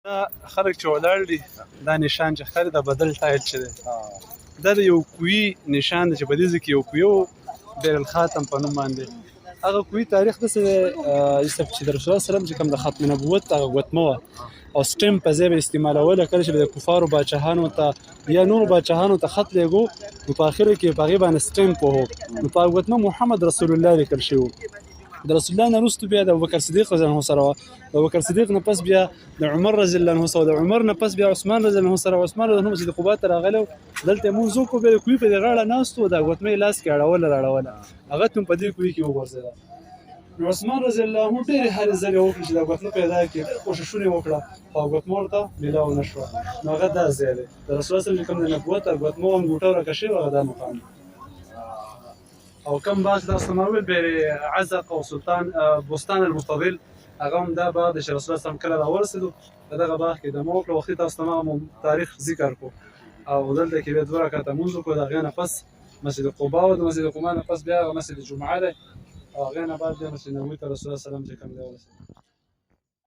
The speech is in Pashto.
خلک چې ولاړ دي دا نشان چې ښکاري دا بدل ټایل چې دی دا د یو کوی نشان دی چې په دې ځای کې یو کوی و بیر الخاتم په نوم باندې هغه کوی تاریخ داسې دی یوسف چې د رسول الله صلی الله علیه وسلم چې کوم د ختم نبوت هغه ګوتمه وه او سټمپ په ځای به استعمالوله کله چې به د کفارو باچاهانو ته یا نورو باچاهانو ته خط لیږو نو په اخره کې په هغې باندې سټمپ وهو نو په هغه ګوتمه محمد رسول الله لیکل شوي و د رسول الله نه وروسته بیا د ابوبکر صدیق رضی الله عنه سره وه د ابوبکر صدیق نه پس بیا د عمر رضی الله عنه سره د عمر نه پس بیا عثمان رضی الله عنه سره عثمان رضی الله عنه مسجد قباء ته راغلی دلته یې مونځ وکړو بیا د کوی په دې غاړه ناست و دا ګوتمه یې لاس کې اړوله راړوله هغه هم په دې کوی کې وغورځېده نو عثمان رضی الله عنه ډېرې هلې ځلې وکړې چې دا ګوتمه پیدا کړي ډېر کوښښونه یې وکړه خو ګوتمه ورته میلاو نه شوه نو هغه دا ځای دی د رسول الله صلی الله علیه وسلم چې کوم د نبوت او ګوتمه هم ګوټه ورکه شوې هغه دا مقام او کم باغ تاسو ما ویل بیر عزق او سلطان بستان المفضل هغه هم دا باغ د رسول الله صلی الله علیه وسلم کله راورسېدو په دغه باغ کې دمه وکړه وختي تاسو ته ما تاریخ ذکر کړو او دلته کې بیا 2 رکعته لمونځ وکړو د هغې نه پس مسجد قباء و د مسجد قباء نه پس بیا مسجد جمعه دی او هغې نه بعد بیا مسجد نبوي ته رسول الله صلی الله علیه وسلم چې کوم دی ورسېدو